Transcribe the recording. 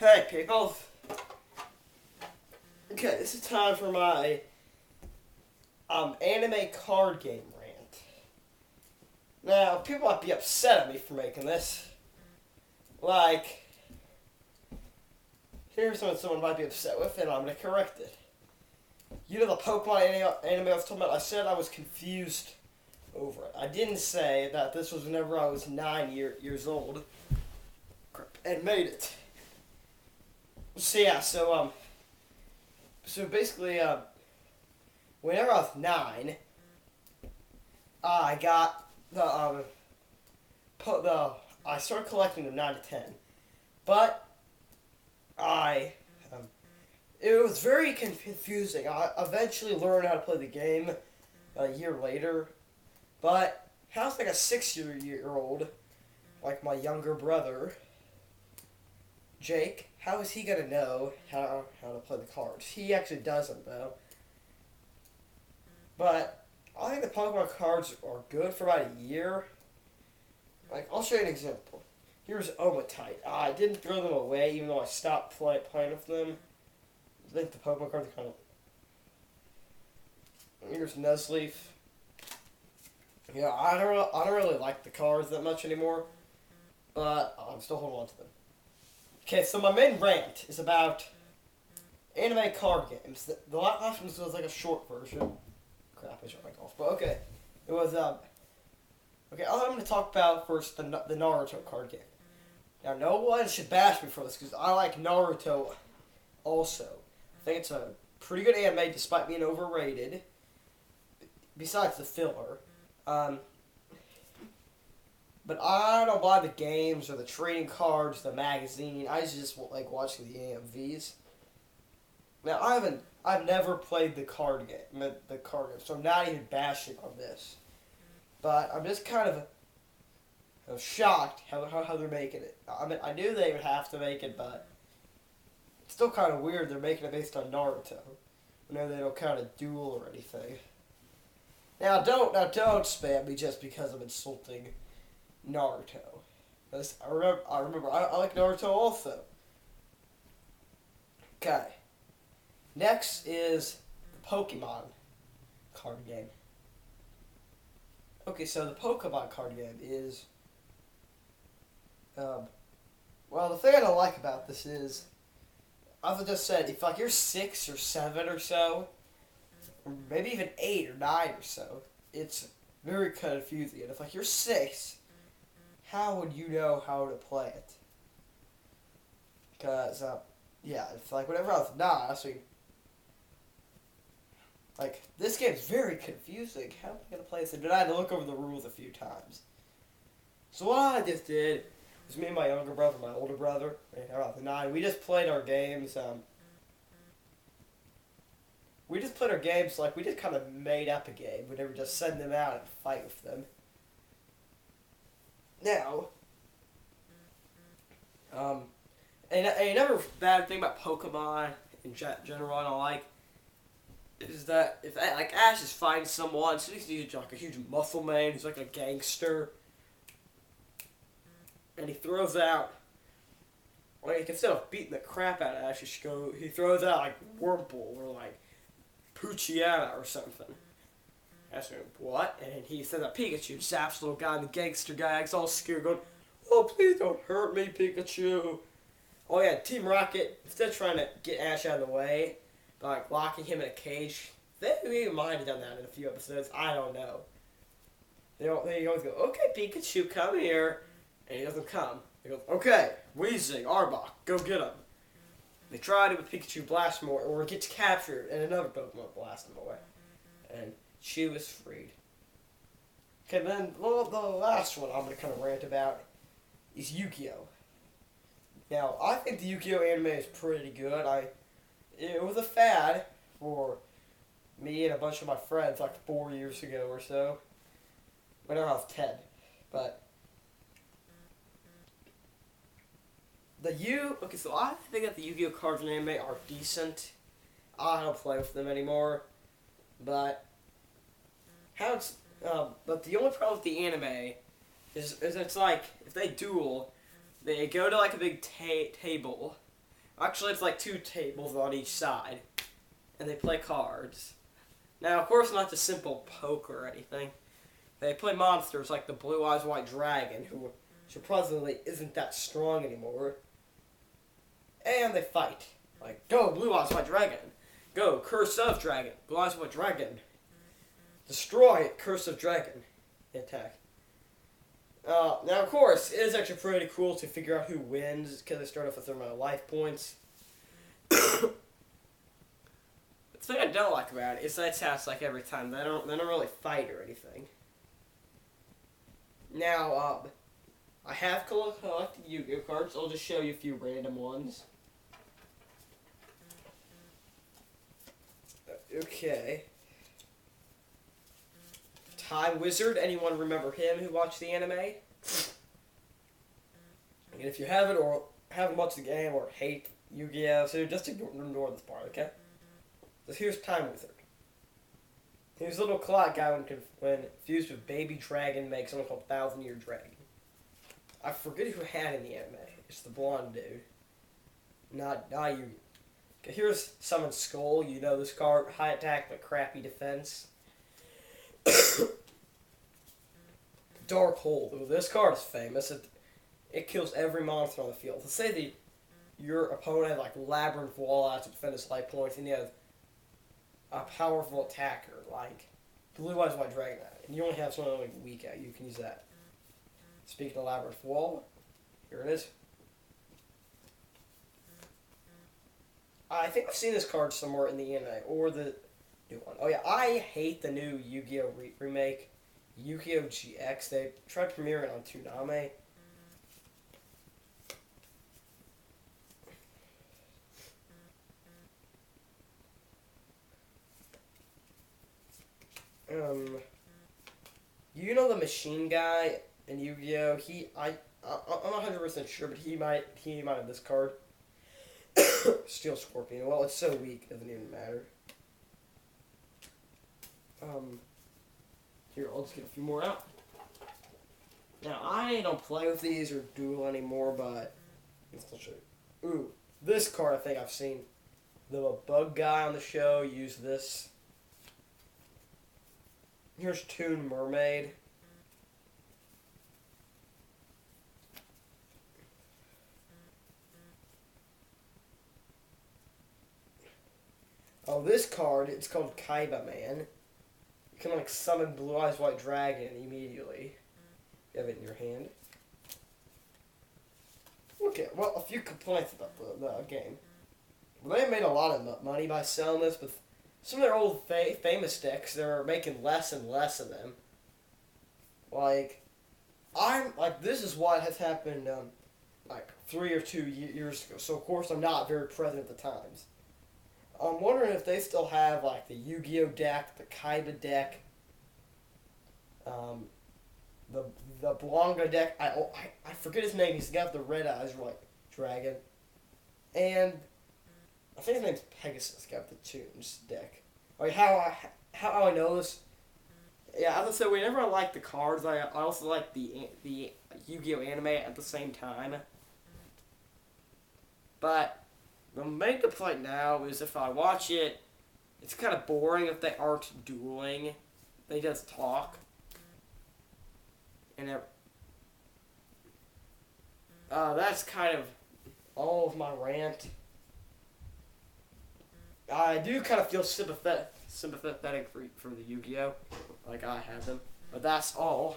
Hey, people. Okay, this is time for my anime card game rant. Now, people might be upset at me for making this. Like, here's what someone might be upset with, and I'm going to correct it. You know the Pokemon anime I was talking about? I said I was confused over it. I didn't say that this was whenever I was 9 years old and made it. So yeah, so basically, whenever I was 9, I got I started collecting them 9 to 10, but it was very confusing. I eventually learned how to play the game a year later, but how's like a 6-year-old, like my younger brother, Jake, how is he gonna know how to play the cards? He actually doesn't though. But I think the Pokemon cards are good for about a year. Like, I'll show you an example. Here's Omatite. I didn't throw them away even though I stopped playing with them. I think the Pokemon cards are kind of... Here's Nuzleaf. Yeah, I don't really like the cards that much anymore, but I'm still holding on to them. Okay, so my main rant is about anime card games. The last one was like a short version. Crap, I shot my golf. But okay, it was okay, I'm going to talk about first the Naruto card game. Now, no one should bash me for this because I like Naruto also. I think it's a pretty good anime despite being overrated. Besides the filler. But I don't buy the games or the trading cards, the magazine. I just like watching the AMVs. Now I've never played the card game, so I'm not even bashing on this. But I'm just kind of shocked how they're making it. I mean, I knew they would have to make it, but it's still kind of weird they're making it based on Naruto. Whenever they don't kind of duel or anything. Now don't spam me just because I'm insulting Naruto. I remember I like Naruto also. Okay. Next is the Pokemon card game. Okay, so the Pokemon card game is well, the thing I don't like about this is, as I just said, if like you're 6 or 7 or so, or maybe even 8 or 9 or so, it's very confusing. And if like you're 6, how would you know how to play it? Because, yeah, it's like whenever I was 9, like, this game's very confusing. How am I going to play this? And I had to look over the rules a few times. So what I just did was me and my younger brother, my older brother, around 9, we just played our games, like, we just kind of made up a game. We never just send them out and fight with them. Now, and another bad thing about Pokemon in general I don't like is that if like Ash is fighting someone, so he's like a huge muscle man, he's like a gangster, and he throws out, like instead of beating the crap out of Ash, he throws out like Wurmple or like Poochyena or something. Ask me, what? And he says that Pikachu zaps the little guy, and the gangster guy acts all scared, going, "Oh, please don't hurt me, Pikachu." Oh yeah, Team Rocket, instead of trying to get Ash out of the way, by like locking him in a cage, they might have done that in a few episodes, I don't know. They always go, "Okay, Pikachu, come here," and he doesn't come. They go, "Okay, Weezing, Arbok, go get him." They tried it with Pikachu Blast more, or it gets captured, and another Pokemon blasts him away. And she was freed. Okay, then the last one I'm going to kind of rant about is Yugioh. Now, I think the Yugioh anime is pretty good. It was a fad for me and a bunch of my friends like 4 years ago or so. When I was 10. But okay, so I think that the Yu-Gi-Oh cards in anime are decent. I don't play with them anymore. But but the only problem with the anime is it's like if they duel, they go to like a big table, Actually, it's like 2 tables on each side, and they play cards. Now, of course, not the simple poker or anything. They play monsters like the Blue Eyes White Dragon, who surprisingly isn't that strong anymore. And they fight. Like, go, Blue Eyes White Dragon. Go, Curse of Dragon. Blue Eyes White Dragon. Destroy, Curse of Dragon. Attack. Now, of course, it is actually pretty cool to figure out who wins, because they start off with their amount of life points. The thing I don't like about it is that it's like every time. They don't really fight or anything. Now, I have collected Yu-Gi-Oh cards. I'll just show you a few random ones. Okay. Time Wizard. Anyone remember him who watched the anime? And if you haven't or haven't watched the game or hate Yu-Gi-Oh, so just ignore this part, okay? So here's Time Wizard. He's a little clock guy when fused with Baby Dragon makes something called 1,000-Year Dragon. I forget who had in the anime. It's the blonde dude. Not you. Okay, here's Summon Skull. You know this card. High attack but crappy defense. Dark Hole. Ooh, this card is famous. It kills every monster on the field. Let's say your opponent had like Labyrinth Wall out to defend his life points, and you have a powerful attacker like Blue Eyes White Dragon, and you only have someone like weak at. You can use that. Speaking of Labyrinth Wall, here it is. I think I've seen this card somewhere in the anime or the new one. Oh yeah, I hate the new Yu-Gi-Oh remake, Yu-Gi-Oh GX. They tried premiering it on Toonami. You know the machine guy in Yu-Gi-Oh? I'm not 100% sure, but he might have this card. Steel Scorpion. Well, it's so weak, it doesn't even matter. Here, I'll just get a few more out. Now, I don't play with these or duel anymore, but I'll show you. Ooh, this card I think I've seen the bug guy on the show use this. Here's Toon Mermaid. Oh, this card, it's called Kaiba Man. You can like summon Blue Eyes White Dragon immediately. You have it in your hand. Okay, well, a few complaints about the game. Well, they made a lot of money by selling this, but some of their old famous decks, they're making less and less of them. This is what has happened, 3 or 2 years ago. So, of course, I'm not very present at the times. I'm wondering if they still have, the Yu-Gi-Oh deck, the Kaiba deck, the Blanca deck. I forget his name. He's got the red eyes, dragon. And I think his name's Pegasus. Got the Tunes deck. How I know this? Yeah, as I said, whenever I like the cards, I also like the Yu-Gi-Oh anime at the same time. But the main complaint now is if I watch it, it's kind of boring if they aren't dueling. They just talk. And that's kind of all of my rant. I do kind of feel sympathetic for the Yu-Gi-Oh! Like I have them. But that's all.